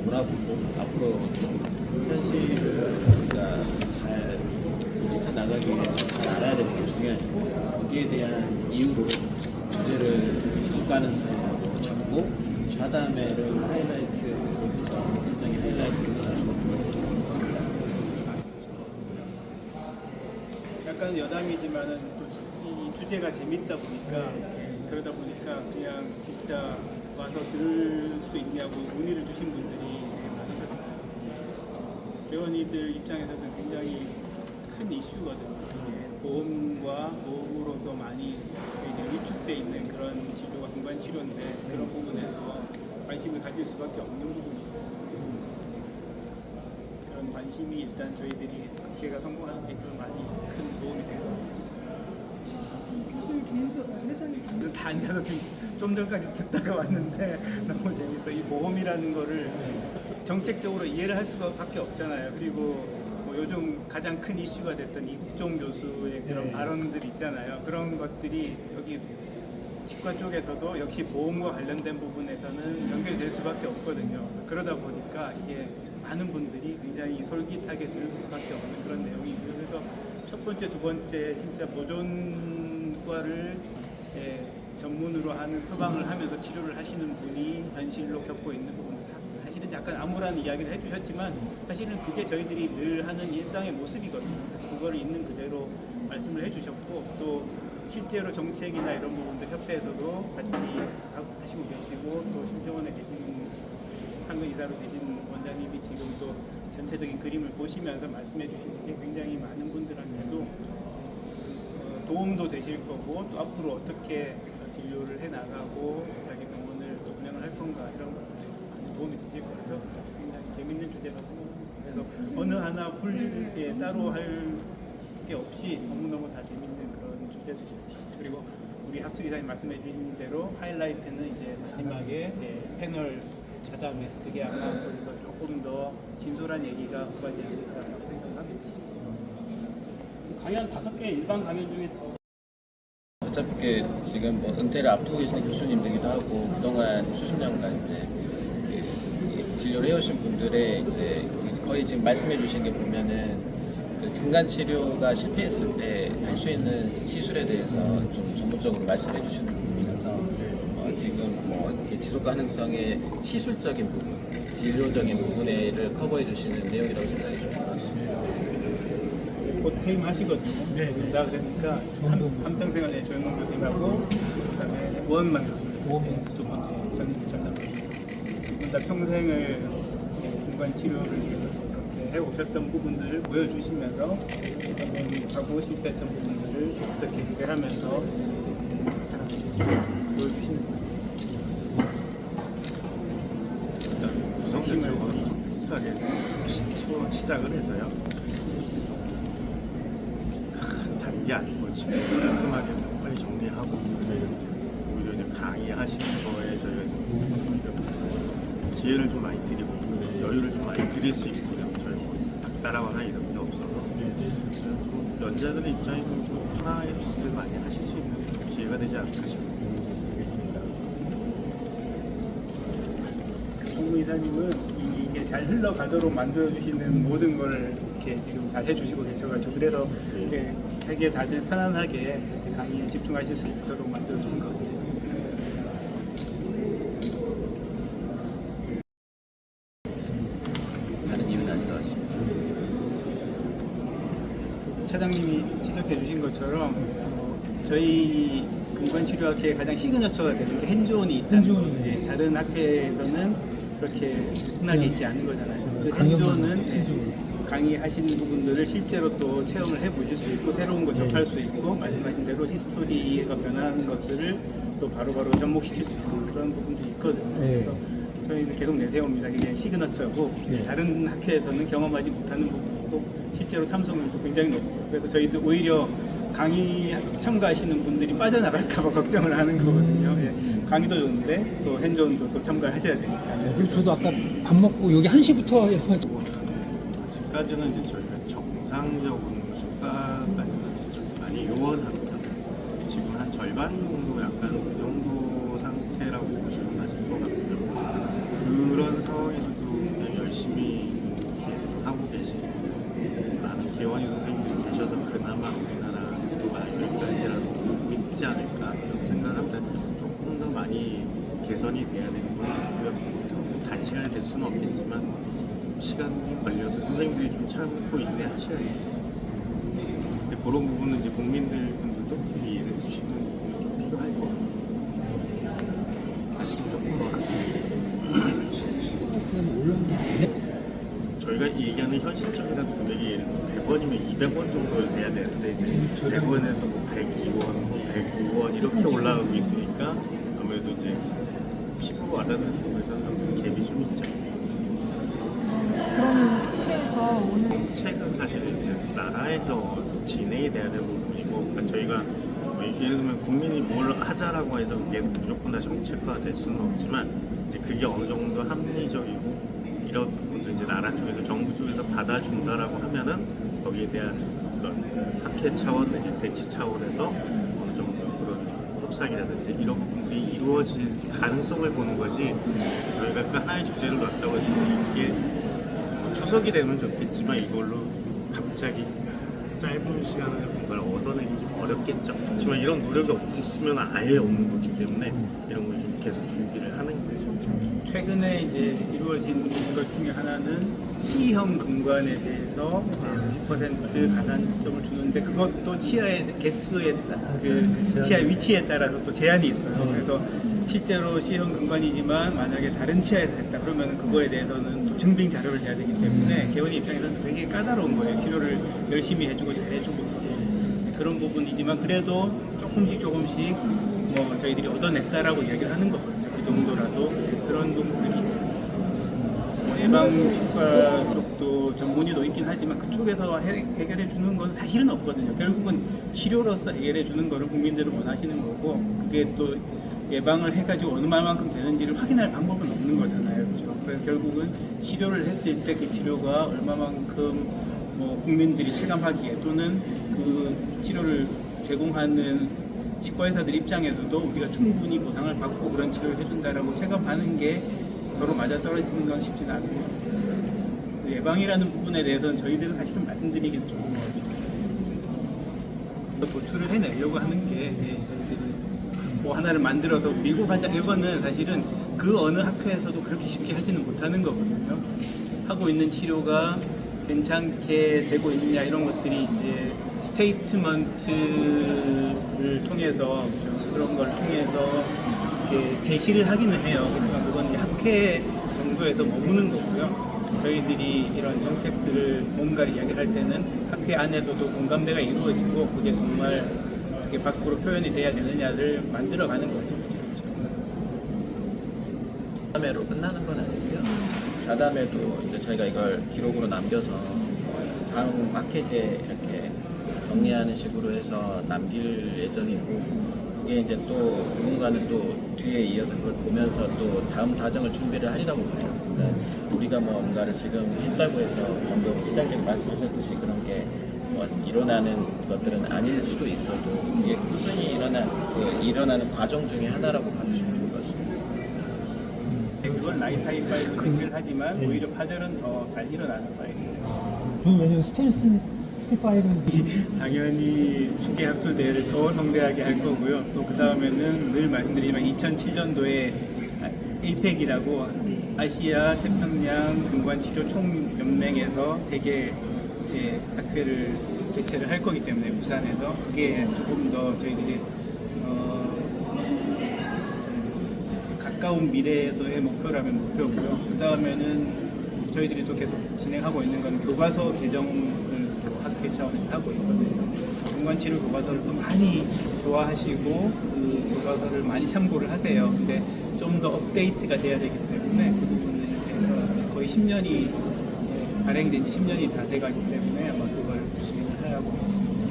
돌아보고 앞으로 좀 현실을 우리가 잘 나가기 위해 잘 알아야 되는 게 중요하니까 거기에 대한 이유로 주제를 지속 가능성으로 잡고 좌담회를 하이라이트해서 일정의 하이라이트를 해주고 있습니다. 약간 여담이지만은 또 이 주제가 재밌다 보니까 그러다 보니까 그냥 진짜 와서 들을 수 있냐고 문의를 주신 분들이 많으셨어요. 회원이들 입장에서는 굉장히 큰 이슈거든요. 보험과 보험으로서 많이 이제 위축돼 있는 그런 치료가 건강 치료인데 그런 부분에서 관심을 가질 수밖에 없는 부분이고 그런 관심이 일단 저희들이 기회가 성공하는 데 있어서 많이 큰 도움이 된 것 같습니다. 교수님 개인적으로 회장님 다 앉아서 좀 전까지 듣다가 왔는데 너무 재밌어. 이 보험이라는 거를 정책적으로 이해를 할 수밖에 없잖아요. 그리고 뭐 요즘 가장 큰 이슈가 됐던 이국종 교수의 그런 발언들 있잖아요. 그런 것들이 여기 치과 쪽에서도 역시 보험과 관련된 부분에서는 연결될 수밖에 없거든요. 그러다 보니까 이게 많은 분들이 굉장히 솔깃하게 들을 수밖에 없는 그런 내용이고요. 그래서 첫 번째, 두 번째 진짜 보존과를 전문으로 하는 표방을 하면서 치료를 하시는 분이 현실로 겪고 있는 부분 사실은 약간 암울한 이야기를 해주셨지만 사실은 그게 저희들이 늘 하는 일상의 모습이거든요. 그거를 있는 그대로 말씀을 해주셨고 또 실제로 정책이나 이런 부분들 협회에서도 같이 하시고 계시고 또 심정원에 계신 상근이사로 계신 원장님이 지금 또 전체적인 그림을 보시면서 말씀해 주시는 게 굉장히 많은 분들한테도 도움도 되실 거고 또 앞으로 어떻게 진료를 해 나가고 자기 병원을 또 운영을 할 건가 이런 것들에 많은 도움이 되실 거라서 굉장히 재밌는 주제라고 생각합니다. 그래서 어느 하나 풀게 따로 할 게 없이 너무너무 다 재밌는 그런 주제들이었어요. 그리고 우리 학술 이사님 말씀해 주신 대로 하이라이트는 이제 마지막에 패널 자담회 그게 아마 거기서 조금 더 진솔한 얘기가 오가지 않을까라고 생각합니다. 강연 5개 일반 강연 중에 어차피 지금 뭐 은퇴를 앞두고 계시는 교수님들이기도 하고 그동안 수십 년간 이제 진료를 해오신 분들의 이제 거의 지금 말씀해 주신 게 보면은 그 증간 치료가 실패했을 때 할 수 있는 시술에 대해서 좀 전문적으로 말씀해 주시는 부분이라서 지금 뭐 이렇게 지속 가능성의 시술적인 부분, 진료적인 부분을 커버해 주시는 내용이라고 생각이 좀 들었습니다. 곧 퇴임하시거든요. 네. 그러니까 한평생을 조영문 교수님하고 그다음에 원만 교수님 두 번째 전담 다 평생을 공간 치료를 위해서 이렇게 해오셨던 부분들을 보여주시면서 하고 실패했던 부분들을 어떻게 해결하면서 보여주시는 거예요. 구성적으로 시작을 해서요. 큰 단계 아니고 깔끔하게 빨리 정리하고 오히려 이제 강의하시는 거에 저희가 좀 지혜를 좀 많이 드리고 여유를 좀 많이 드릴 수 있고요. 저희 뭐 닥달하거나 이런 게 없어서 연자들의 입장이 좀 편하게 선택을 많이 하실 수 있는 기회가 되지 않을까 싶습니다. 홍 이사님은 이게 잘 흘러가도록 만들어주시는 모든 걸 이렇게 지금 잘 해주시고 계셔가지고 그래서 이렇게 되게 다들 편안하게 강의에 집중하실 수 있도록 만들어주신 것 같아요. 다른 이유는 아닌 것 같습니다. 차장님이 지적해 주신 것처럼 저희 근관치료학회의 가장 시그너처가 되는 게 핸즈온이 있다는 거예요. 다른 학회에서는 그렇게 흔하게 있지 않은 거잖아요. 그 핸즈온은 강의하시는 부분들을 실제로 또 체험을 해보실 수 있고 새로운 거 접할 수 있고 말씀하신 대로 히스토리가 변하는 것들을 또 바로바로 접목시킬 수 있는 그런 부분들이 있거든요. 그래서 저희는 계속 내세웁니다. 이게 시그너처고 다른 학회에서는 경험하지 못하는 부분이고 실제로 참석률도 굉장히 높고 그래서 저희도 오히려 강의 참가하시는 분들이 빠져나갈까 봐 걱정을 하는 거거든요. 강의도 좋은데 또 핸즈온도 또 참가하셔야 되니까. 그래서 저도 아까 밥 먹고 여기 1시부터 해가지고 아직까지는 이제 저희가 정상적인 수가까지 많이 요원합니다. 지금 한 절반 정도 약간 그 정도 상태라고 보시면 맞을 것 같고요. 그런 상황에서도 개선이 돼야 되는 거고요. 단시간에 될 수는 없겠지만 시간이 걸려도 선생님들이 좀 참고 인내하셔야겠죠. 근데 그런 부분은 이제 국민들분들도 좀 이해해 주시는 부분이 좀 필요할 것 같아요. 아직은 조금 멀었습니다. 저희가 얘기하는 현실적이라는 금액이 예를 들어 100원이면 200원 정도 돼야 되는데 이제 100원에서 뭐 102원, 105원 이렇게 올라가고 있으니까 아무래도 이제 피부가 와닿는 부분에서는 갭이 좀 있죠. 그럼 학회에서 오늘 책은 사실 이제 나라에서 진행이 돼야 되는 부분이고 그러니까 저희가 뭐 예를 들면 국민이 뭘 하자라고 해서 그게 무조건 다 정책화가 될 수는 없지만 이제 그게 어느 정도 합리적이고 이런 부분도 이제 나라 쪽에서 정부 쪽에서 받아준다라고 하면은 거기에 대한 어떤 학회 차원 내지 대치 차원에서 어느 정도 그런 협상이라든지 이런 부분들이 이루어질 가능성을 보는 거지 저희가 그 하나의 주제를 놨다고 해서 이게 뭐 초석이 되면 좋겠지만 이걸로 갑자기 짧은 시간에 뭔가를 얻어내기 좀 어렵겠죠. 하지만 이런 노력이 없으면 아예 없는 거기 때문에 이런 걸 좀 계속 준비를 하는 거죠. 최근에 이제 이루어진 것 중에 하나는 시형 근관에 대해서 90% 가산점을 주는데 그것도 치아의 개수에 그 치아의 위치에 따라서 또 제한이 있어요. 그래서 실제로 시형 근관이지만 만약에 다른 치아에서 했다 그러면 그거에 대해서는 또 증빙 자료를 해야 되기 때문에 개원이 입장에서는 되게 까다로운 거예요. 치료를 열심히 해주고 잘해주고서도 그런 부분이지만 그래도 조금씩 뭐 저희들이 얻어냈다라고 이야기를 하는 거거든요. 그 정도라도 그런 부분들이 있습니다. 뭐 예방치과 쪽도 전문의도 있긴 하지만 그쪽에서 해결해 주는 건 사실은 없거든요. 결국은 치료로서 해결해 주는 거를 국민들은 원하시는 거고 그게 또 예방을 해가지고 어느 말만큼 되는지를 확인할 방법은 없는 거잖아요. 그렇죠? 그래서 결국은 치료를 했을 때 그 치료가 얼마만큼 뭐 국민들이 체감하기에 또는 그 치료를 제공하는 치과 의사들 입장에서도 우리가 충분히 보상을 받고 그런 치료를 해준다라고 체감하는 게 서로 맞아떨어지는 건 쉽지는 않은 것 같아요. 예방이라는 부분에 대해서는 저희들은 사실은 말씀드리기는 조금 도출을 해내려고 하는 게 저희들이 뭐 하나를 만들어서 밀고 가자 이거는 사실은 그 어느 학회에서도 그렇게 쉽게 하지는 못하는 거거든요. 하고 있는 치료가 괜찮게 되고 있느냐 이런 것들이 이제 스테이트먼트를 통해서 그런 걸 통해서 이렇게 제시를 하기는 해요. 그렇지만 그건 학회 정도에서 머무는 거고요. 저희들이 이런 정책들을 뭔가를 이야기할 때는 학회 안에서도 공감대가 이루어지고 그게 정말 어떻게 밖으로 표현이 돼야 되느냐를 만들어가는 거죠. 자담회로 끝나는 건 아니고요. 자담회도 이제 저희가 이걸 기록으로 남겨서 다음 학회지에 이렇게 정리하는 식으로 해서 남길 예정이고 그게 이제 또 누군가는 또 뒤에 이어서 그걸 보면서 또 다음 과정을 준비를 하리라고 봐요. 그러니까 우리가 뭔가를 지금 했다고 해서 방금 회장님 말씀하셨듯이 그런 게 뭐 일어나는 것들은 아닐 수도 있어도 이게 꾸준히 일어나는 과정 중에 하나라고 봐주시면 좋을 것 같습니다. 그건 나이타임 파일도 배치를 하지만 오히려 파절은 더 잘 일어나는 파일이에요. 왜냐면 스테인스 파일은 당연히 축계 학술 대회를 더 성대하게 할 거고요. 또 그 다음에는 늘 말씀드리지만 2007년도에 APEC이라고 아시아 태평양 근관치료 총연맹에서 세계 학회를 개최를 할 거기 때문에 부산에서 그게 조금 더 저희들이 가까운 미래에서의 목표라면 목표고요. 그 다음에는 저희들이 또 계속 진행하고 있는 건 교과서 개정을 또 학회 차원에서 하고 있거든요. 근관치료 교과서를 또 많이 좋아하시고 그 교과서를 많이 참고를 하세요. 근데 좀 더 업데이트가 돼야 되기 때문에 그 부분에 대해서 거의 10년이 발행된 지 10년이 다 돼가기 때문에 아마 그걸 진행을 하려고 있습니다.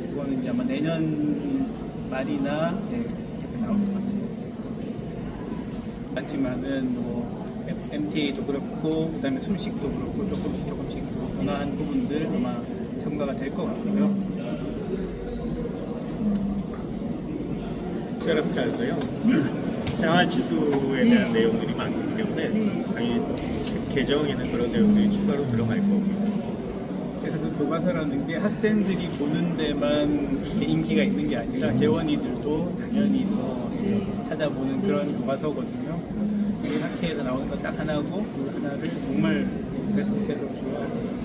그거는 이제 아마 내년 말이나 이렇게 나올 것 같아요. 하지만은 뭐 MTA도 그렇고 그다음에 술식도 그렇고 조금씩 또 변화한 부분들 아마 첨가가 될 것 같고요. 세라피아에서요 생활지수에 대한 내용들이 많기 때문에 당연히 개정에는 그런 내용들이 추가로 들어갈 거고요. 그래서 그 교과서라는 게 학생들이 보는 데만 이렇게 인기가 있는 게 아니라 개원이들도 당연히 찾아보는 그런 교과서거든요. 그 학회에서 나오는 거 딱 하나고 그 하나를 정말 베스트셀러로 좋아하고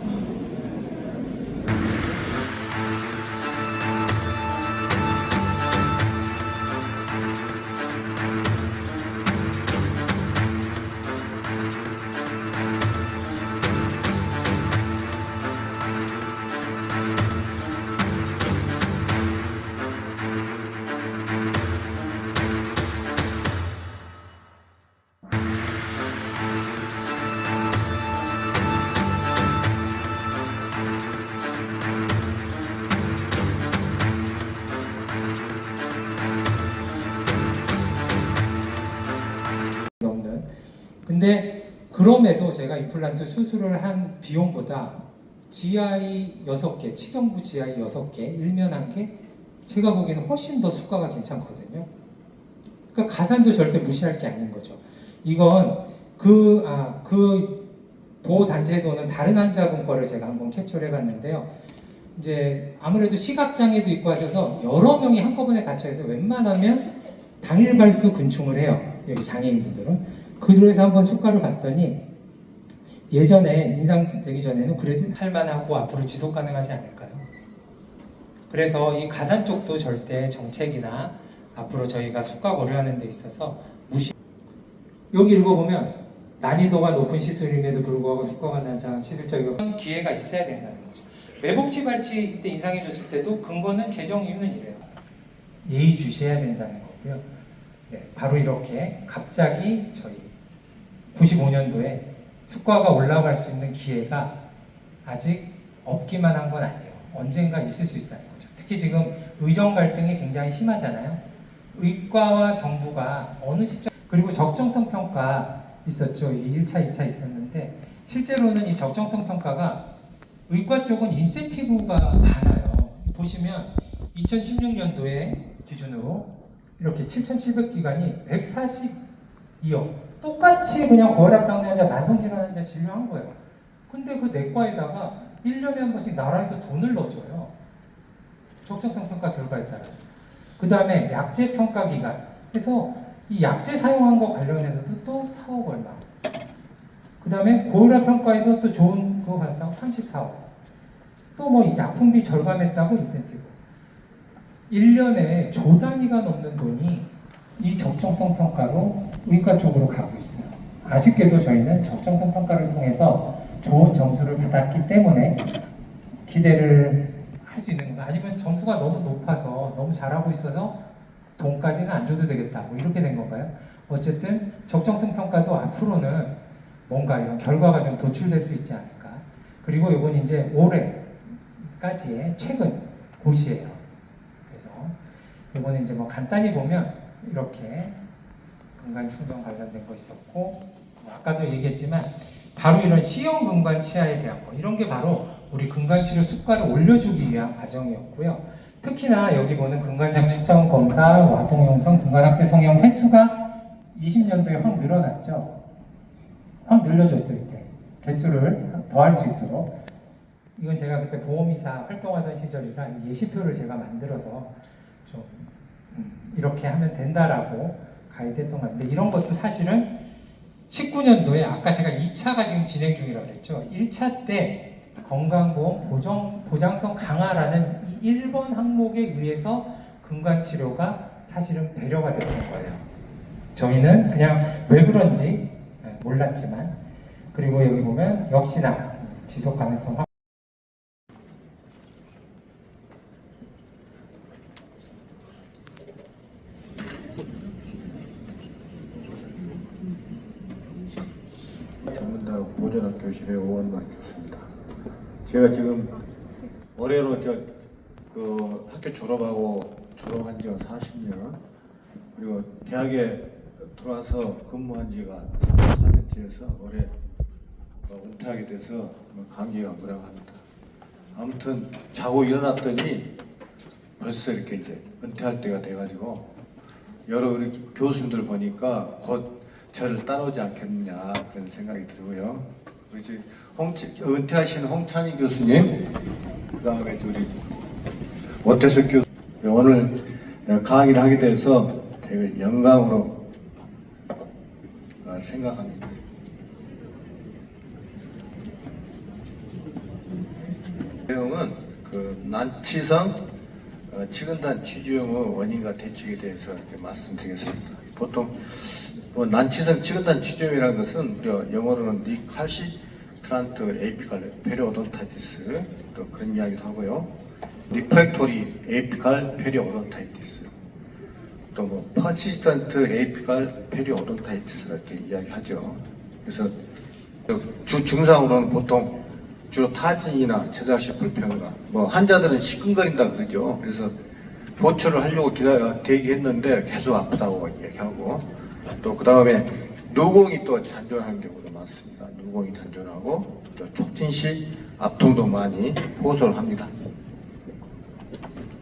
없는. 근데 그럼에도 제가 임플란트 수술을 한 비용보다 GI 6개, 치경부 GI 6개, 일면한 게 제가 보기에는 훨씬 더 수가가 괜찮거든요. 그러니까 가산도 절대 무시할 게 아닌 거죠. 이건 그 보호단체에서는 다른 환자분 거를 제가 한번 캡처를 해봤는데요. 이제 아무래도 시각장애도 있고 하셔서 여러 명이 한꺼번에 갇혀서 웬만하면 당일 발수 근충을 해요. 여기 장애인분들은. 그들에서 한번 수가를 봤더니 예전에 인상되기 전에는 그래도 할만하고 앞으로 지속 가능하지 않을까요? 그래서 이 가산 쪽도 절대 정책이나 앞으로 저희가 수가 고려하는 데 있어서 여기 읽어보면 난이도가 높은 시술임에도 불구하고 수가가 낮아 시술적인 기회가 있어야 된다는 거죠. 매복치 발치 이때 인상해 줬을 때도 근거는 개정 이유는 이래요. 예의주시해야 된다는 거고요. 네, 바로 이렇게 갑자기 저희 95년도에 수가가 올라갈 수 있는 기회가 아직 없기만 한 건 아니에요. 언젠가 있을 수 있다는 거죠. 특히 지금 의정 갈등이 굉장히 심하잖아요. 의과와 정부가 어느 시점 그리고 적정성 평가 있었죠. 이 1차, 2차 있었는데 실제로는 이 적정성 평가가 의과 쪽은 인센티브가 많아요. 보시면 2016년도에 기준으로 이렇게 7,700기관이 142억 똑같이 그냥 고혈압 당뇨 환자, 만성질환 환자 진료한 거예요. 근데 그 내과에다가 1년에 한 번씩 나라에서 돈을 넣어줘요. 적정성 평가 결과에 따라서. 그 다음에 약제 평가 기간. 그래서 이 약제 사용한 거 관련해서도 또 4억 얼마. 그 다음에 고혈압 평가에서 또 좋은 거 받았다고 34억. 또 뭐 약품비 절감했다고 인센티브. 1년에 조 단위가 넘는 돈이 이 적정성 평가로 의과 쪽으로 가고 있어요. 아쉽게도 저희는 적정성 평가를 통해서 좋은 점수를 받았기 때문에 기대를 할 수 있는 건가? 아니면 점수가 너무 높아서 너무 잘하고 있어서 돈까지는 안 줘도 되겠다. 뭐 이렇게 된 건가요? 어쨌든 적정성 평가도 앞으로는 뭔가 이런 결과가 좀 도출될 수 있지 않을까. 그리고 이건 이제 올해까지의 최근 고시예요. 그래서 이거는 이제 뭐 간단히 보면 이렇게 근간 충동 관련된 거 있었고 뭐 아까도 얘기했지만 바로 이런 C형 근간 치아에 대한 거 이런 게 바로 우리 근간치료 수가를 올려주기 위한 과정이었고요. 특히나 여기 보는 근간장 측정 검사, 와동 형성, 근간학회 성형 횟수가 20년도에 확 늘어났죠. 확 늘려줬어요. 이때 개수를 더할 수 있도록. 이건 제가 그때 보험이사 활동하던 시절이라 예시표를 제가 만들어서 좀 이렇게 하면 된다라고 가이드했던 것 같은데 이런 것도 사실은 19년도에 아까 제가 2차가 지금 진행 중이라고 그랬죠. 1차 때 건강보험 보장성 강화라는 이 1번 항목에 의해서 근간치료가 사실은 배려가 됐던 거예요. 저희는 그냥 왜 그런지 몰랐지만 그리고 여기 보면 역시나 지속 가능성 확 전문대학 보존학교실의 오원만 교수입니다. 제가 지금 올해로 그 학교 졸업한 지가 40년 그리고 대학에 들어와서 근무한 지가 34년째여서 올해 은퇴하게 돼서 감기가 무량합니다. 아무튼 자고 일어났더니 벌써 이렇게 이제 은퇴할 때가 돼가지고 여러 우리 교수님들 보니까 곧 저를 따라오지 않겠느냐 그런 생각이 들고요. 우리 은퇴하신 홍찬희 교수님, 그다음에 우리 오태석 교수 오늘 강의를 하게 돼서 되게 영광으로 생각합니다. 내용은 그 난치성 치근단 취주염의 원인과 대책에 대해서 이렇게 말씀드리겠습니다. 보통 난치성 치근단 취주염이라는 것은 우리가 영어로는 리칼시트란트 에이피칼 페리오돈타이티스 또 그런 이야기도 하고요. 리프렉토리 에이피칼 페리오돈타이티스 또 뭐 퍼시스턴트 에이피칼 페리오돈타이티스 이렇게 이야기하죠. 그래서 주 증상으로는 보통 주로 타진이나 제작식 불편과 뭐 환자들은 시큰거린다 그러죠. 그래서 보초를 하려고 대기했는데 계속 아프다고 얘기하고 또 그 다음에 누공이 또 잔존하는 경우도 많습니다. 누공이 잔존하고 또 촉진시 압통도 많이 호소를 합니다.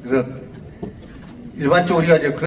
그래서 일반적으로 우리가 이제